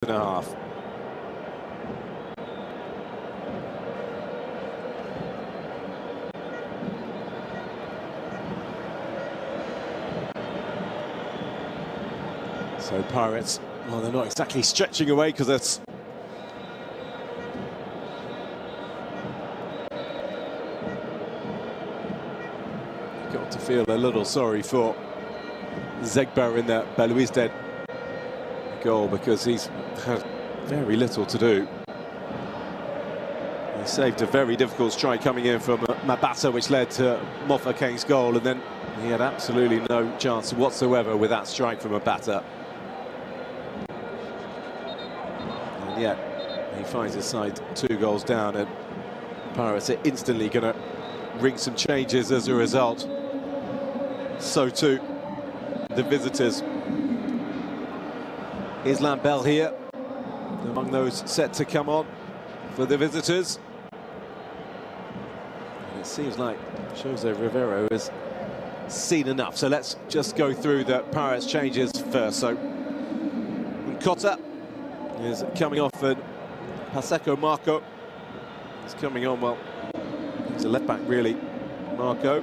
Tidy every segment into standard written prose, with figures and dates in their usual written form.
and a half. So Pirates, well, they're not exactly stretching away because that's got to feel a little sorry for Zegba in that Belouizdad goal because he's had very little to do. He saved a very difficult strike coming in from Mabasa, which led to Mofokeng's goal, and then he had absolutely no chance whatsoever with that strike from Mabasa. And yet he finds his side 2 goals down, and Pirates are instantly going to ring some changes as a result. So too the visitors. Islam Bell here among those set to come on for the visitors. And it seems like Jose Rivero has seen enough. So let's just go through the Pirates changes first. So Nkota is coming off, and Paseko Marco is coming on. Well, he's a left back really, Marco.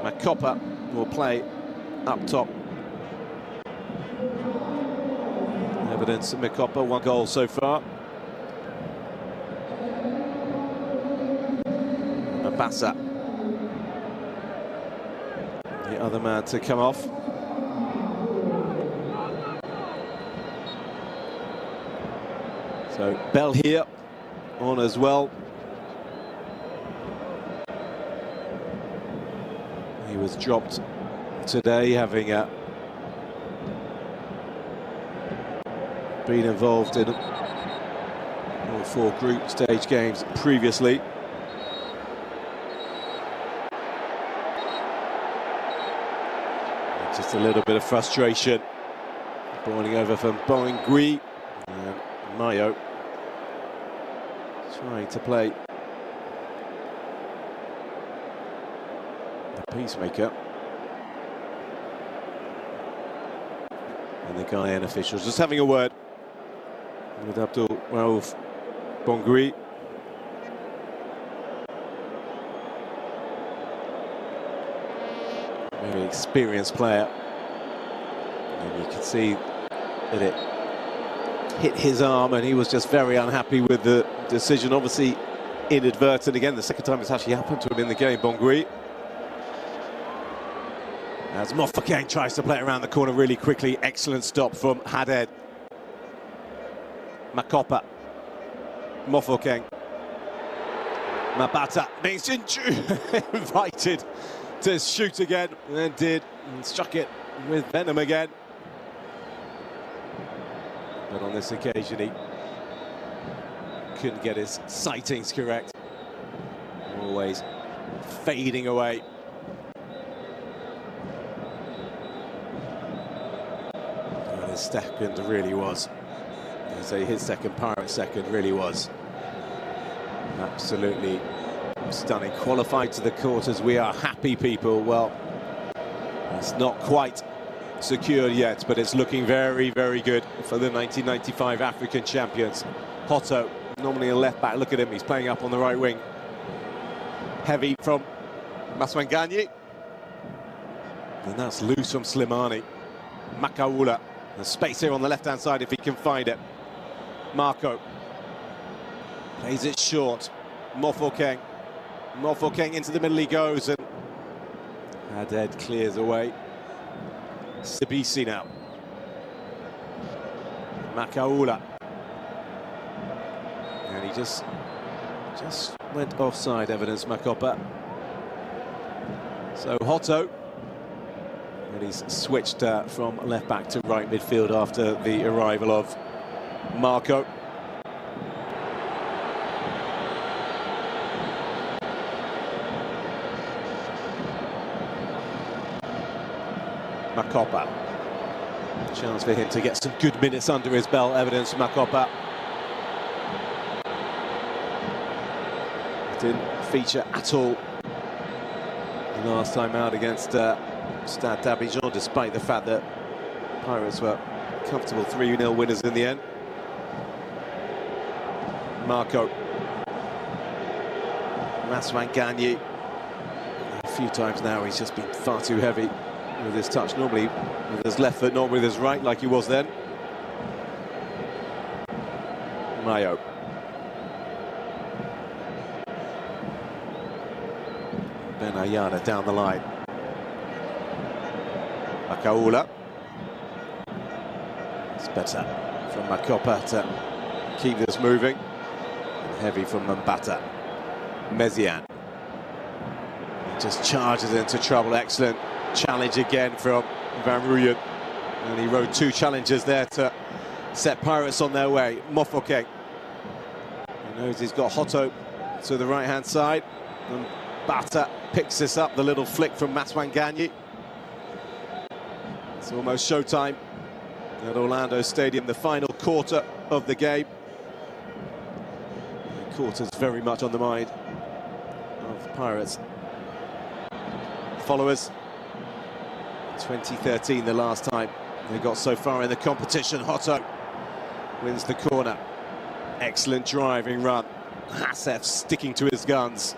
Makopa will play up top. Evidence of Makopa, 1 goal so far. Mabasa, the other man to come off. So Bell here on as well. He was dropped today, having been involved in all 4 group stage games previously. Just a little bit of frustration boiling over from Boingui, and Mayo trying to play the peacemaker. And the Ghanaian officials just having a word with Abdul Raouf Boingui. Very experienced player. And you can see that it hit his arm, and he was just very unhappy with the decision. Obviously inadvertent. Again, the second time it's actually happened to him in the game, Boingui. As Mofokeng tries to play around the corner really quickly. Excellent stop from Haded. Makopa. Mofokeng. Mabata being invited to shoot again, and did, and struck it with venom again. But on this occasion he couldn't get his sightings correct. Always fading away. And his second really was, I say his second, Pirate second really was absolutely stunning. Qualified to the quarters, we are happy, people. Well, it's not quite secured yet, but it's looking very, very good for the 1995 African champions. Hotto, normally a left back, look at him, he's playing up on the right wing. Heavy from Maswanganyi. And that's loose from Slimani. Makaula, the space here on the left-hand side if he can find it. Marco plays it short. Mofokeng. Mofokeng into the middle he goes, and Haded clears away. Sibisi now. Makaula. And he just went offside, evidence Makopa. So Hotto, and he's switched from left back to right midfield after the arrival of Marco. Makopa. Chance for him to get some good minutes under his belt, evidence Makopa. Didn't feature at all the last time out against Stade d'Abidjan, despite the fact that Pirates were Comfortable 3-0 winners in the end. Marco. Maswanganyi. A few times now he's just been far too heavy with his touch. Normally with his left foot, not with his right like he was then. Mayo. Benayana down the line. Makaula. It's better from Makopa to keep this moving. And heavy from Mbata. Mezian. He just charges into trouble. Excellent challenge again from Van Rooyen. And he rode two challenges there to set Pirates on their way. Mofoke. He knows he's got Hotto to the right-hand side. And Bata picks this up, the little flick from Maswanganyi. It's almost showtime at Orlando Stadium, the final quarter of the game. The quarter's very much on the mind of the Pirates followers. 2013, the last time they got so far in the competition. Hotto wins the corner. Excellent driving run. Hassef sticking to his guns.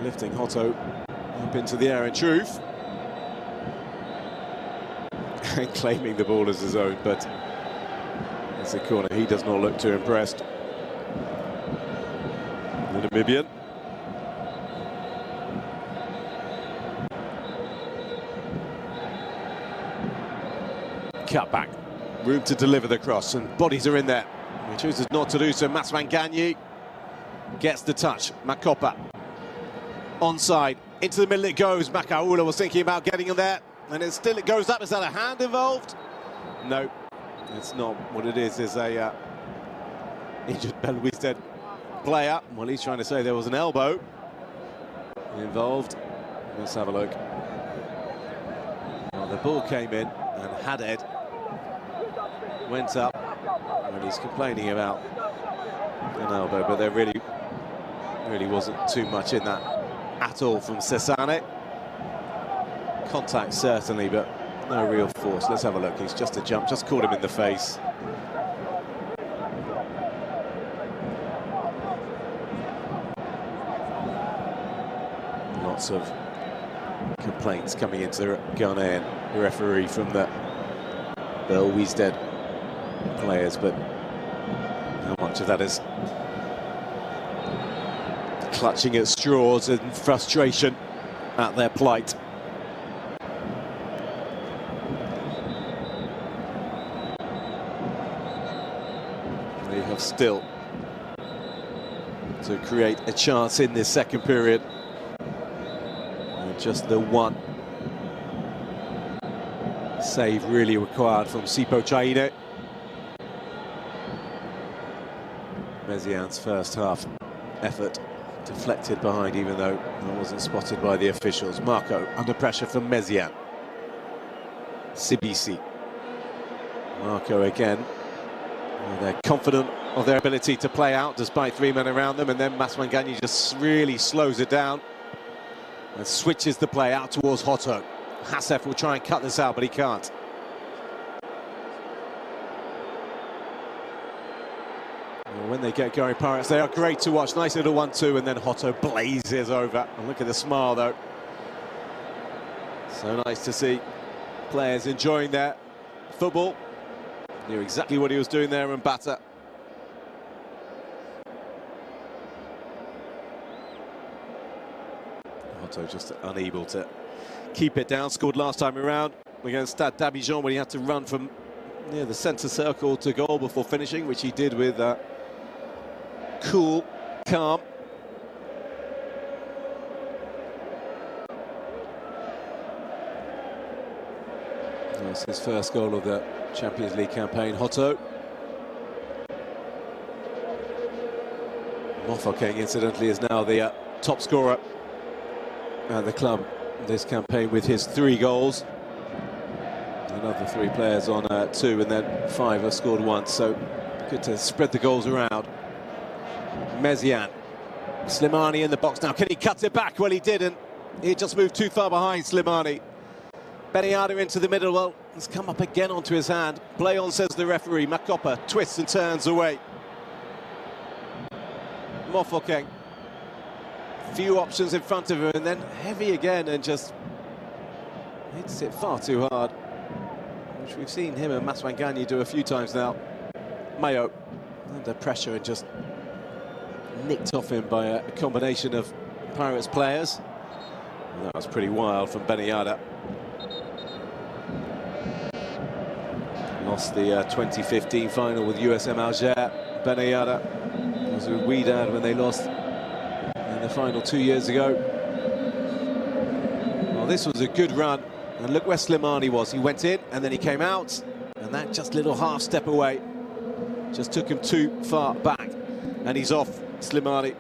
Lifting Hotto up into the air in truth. And claiming the ball as his own, but it's a corner. He does not look too impressed. The Namibian. Cut back. Room to deliver the cross, and bodies are in there. He chooses not to do so. Maswanganyi gets the touch. Makopa. Onside, into the middle it goes. Makaula was thinking about getting him there, and it goes up. Is that a hand involved? No, it's not. What it is a injured Belouizdad player. Well, he's trying to say there was an elbow involved. Let's have a look. Well, the ball came in, and Haded went up, and he's complaining about an elbow, but there really wasn't too much in that at all from Sesane. Contact certainly, but no real force. Let's have a look. He's just a jump, just caught him in the face. Lots of complaints coming into the Ghanaian referee from the Belouizdad players, but how much of that is clutching at straws and frustration at their plight? They have still to create a chance in this second period. And just the one save really required from Sipo Chaine. Mezian's first half effort deflected behind, even though it wasn't spotted by the officials. Marco under pressure from Mezian. Sibisi. Marco again. Well, they're confident of their ability to play out despite three men around them, and then Maswanganyi just really slows it down and switches the play out towards Hotto. Hassef will try and cut this out, but he can't. When they get going, Pirates, they are great to watch. Nice little 1-2, and then Hotto blazes over. And look at the smile, though. So nice to see players enjoying their football. Knew exactly what he was doing there, and Mbata. Hotto just unable to keep it down. Scored last time around against Stade d'Abidjan when he had to run from near the centre circle to goal before finishing, which he did with cool, calm. That's his first goal of the Champions League campaign, Hotto. Mofoke, incidentally, is now the top scorer at the club this campaign with his 3 goals. Another 3 players on 2, and then 5 have scored once, so good to spread the goals around. Mezian. Slimani in the box now. Can he cut it back? Well, he didn't. He just moved too far behind Slimani. Belouizdad into the middle. Well, it's come up again onto his hand. Play on, says the referee. Makopa twists and turns away. Mofokeng. Few options in front of him, and then heavy again, and just hits it far too hard, which we've seen him and Maswanganyi do a few times now. Mayo under pressure and just nicked off him by a combination of Pirates players. And that was pretty wild from Belouizdad. Lost the 2015 final with USM Alger. Belouizdad was with Belouizdad when they lost in the final 2 years ago. Well, this was a good run, and look where Slimani was. He went in and then he came out, and that just little half step away just took him too far back, and he's off, Slimani.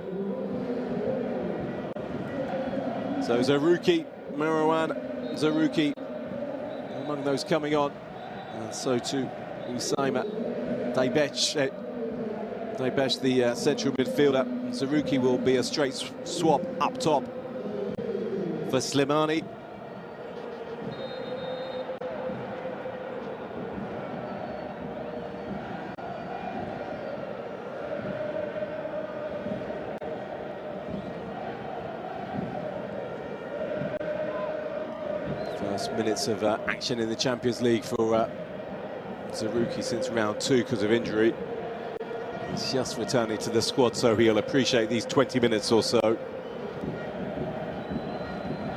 So Zaruki, Marwan Zaruki among those coming on, and so too Usaima Daibesh, the central midfielder. Zaruki will be a straight swap up top for Slimani. First minutes of action in the Champions League for Zaruki since round 2 because of injury. He's just returning to the squad, so he'll appreciate these 20 minutes or so.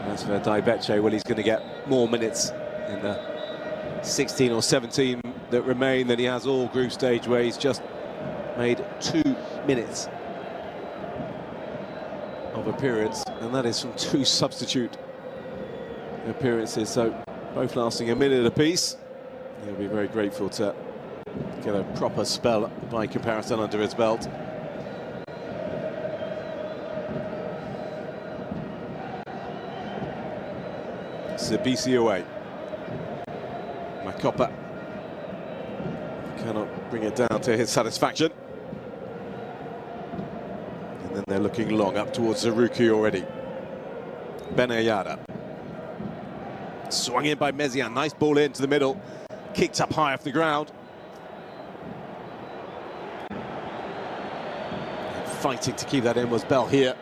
As for Daibeche, well, he's going to get more minutes in the 16 or 17 that remain than he has all group stage, where he's just made 2 minutes of appearance, and that is from 2 substitute appearances, so both lasting a minute apiece. He'll be very grateful to get a proper spell by comparison under his belt. Sabisi away. Makopa cannot bring it down to his satisfaction. And then they're looking long up towards Zaruki already. Belouizdad. Swung in by Mezian, nice ball into the middle, kicked up high off the ground. And fighting to keep that in was Bell here.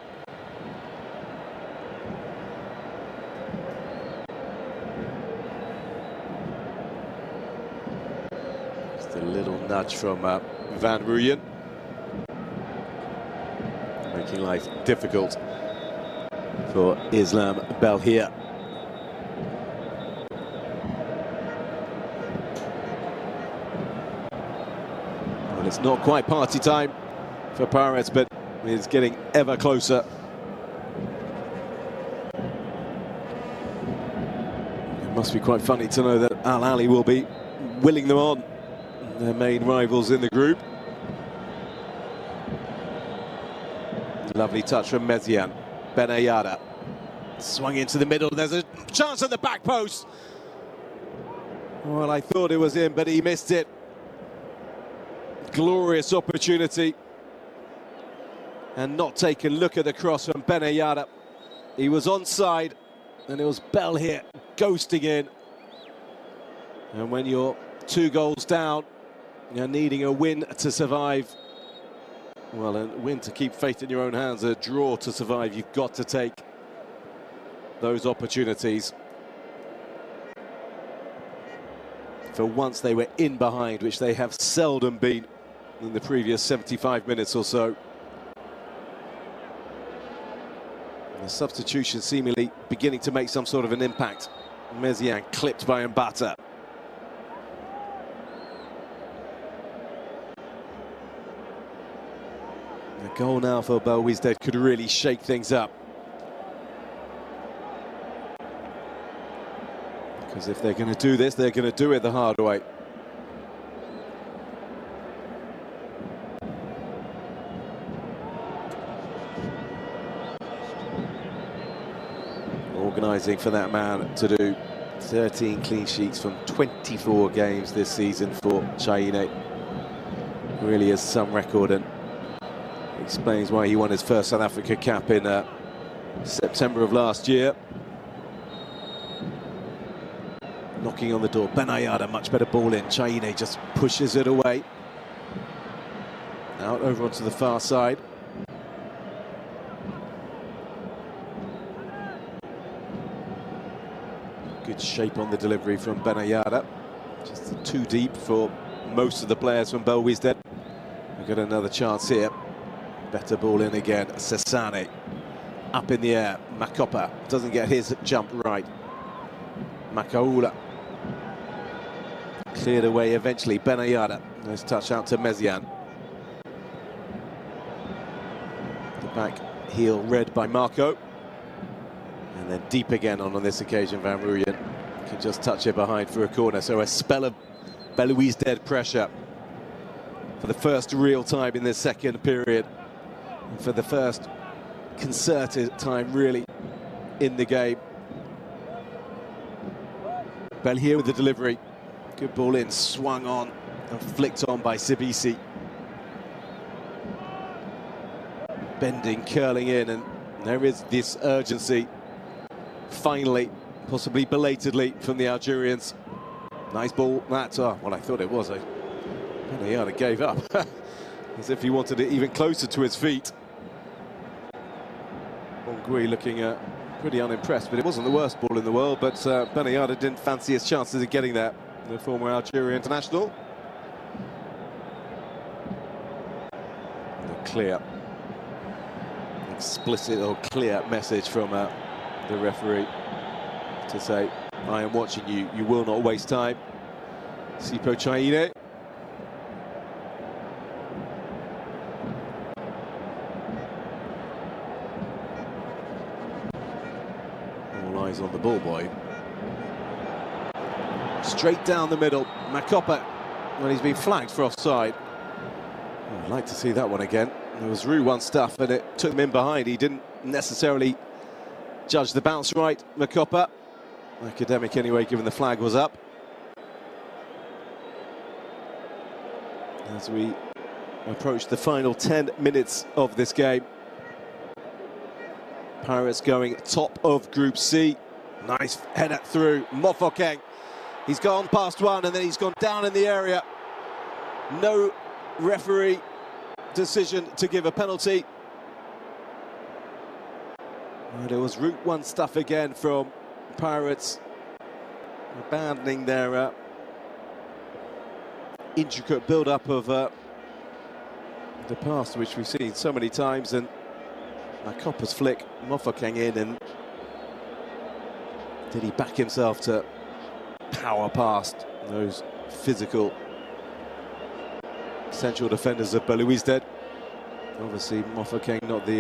Just a little nudge from Van Rooyen, making life difficult for Islam Bell here. It's not quite party time for Pirates, but it's getting ever closer. It must be quite funny to know that Al Ahly will be willing them on, their main rivals in the group. Lovely touch from Mezian. Belouizdad swung into the middle. There's a chance at the back post. Well, I thought it was in, but he missed it. Glorious opportunity, and not take a look at the cross from Belouizdad. He was onside, and it was Bell here ghosting in. And when you're 2 goals down, you're needing a win to survive. Well, a win to keep faith in your own hands, a draw to survive. You've got to take those opportunities. For once they were in behind, which they have seldom been in the previous 75 minutes or so. And the substitution seemingly beginning to make some sort of an impact. Mezian clipped by Mbata. The goal now for Belouizdad could really shake things up. Because if they're going to do this, they're going to do it the hard way. Organising for that man to do 13 clean sheets from 24 games this season for Chaine. Really is some record, and explains why he won his first South Africa cap in September of last year. Knocking on the door. Belouizdad, much better ball in. Chaine just pushes it away. Out over onto the far side. Good shape on the delivery from Belouizdad. Just too deep for most of the players from Belouizdad. We've got another chance here. Better ball in again. Sesane up in the air. Makopa doesn't get his jump right. Makaula cleared away eventually. Belouizdad. Nice touch out to Mezian. The back heel read by Marco. And then deep again on this occasion. Van Rooyen can just touch it behind for a corner. So a spell of Belouizdad pressure for the first real time in this second period. And for the first concerted time really in the game. Bell here with the delivery. Good ball in, swung on and flicked on by Sibisi. Bending, curling in, and there is this urgency. Finally, possibly belatedly, from the Algerians. Nice ball, that. Oh, well, I thought it was. Belouizdad gave up, as if he wanted it even closer to his feet. Bongui looking pretty unimpressed, but it wasn't the worst ball in the world. But Belouizdad didn't fancy his chances of getting there. The former Algeria international. The clear, explicit or clear message from the referee to say, I am watching you, you will not waste time. Sipo Chaine. All eyes on the ball boy. Straight down the middle. Makopa, when he's been flagged for offside. Oh, I'd like to see that one again. There was Roux one stuff and it took him in behind. He didn't necessarily judge the bounce right, Makopa. Academic anyway, given the flag was up. As we approach the final 10 minutes of this game. Pirates going top of Group C. Nice header through. Mofokeng. He's gone past one and then he's gone down in the area. No referee decision to give a penalty. And it was Route 1 stuff again from Pirates, abandoning their intricate build-up of the pass, which we've seen so many times, and Makopa's flick, Mofokeng in, and did he back himself to power past those physical central defenders of Belouizdad? Obviously, Mofokeng not the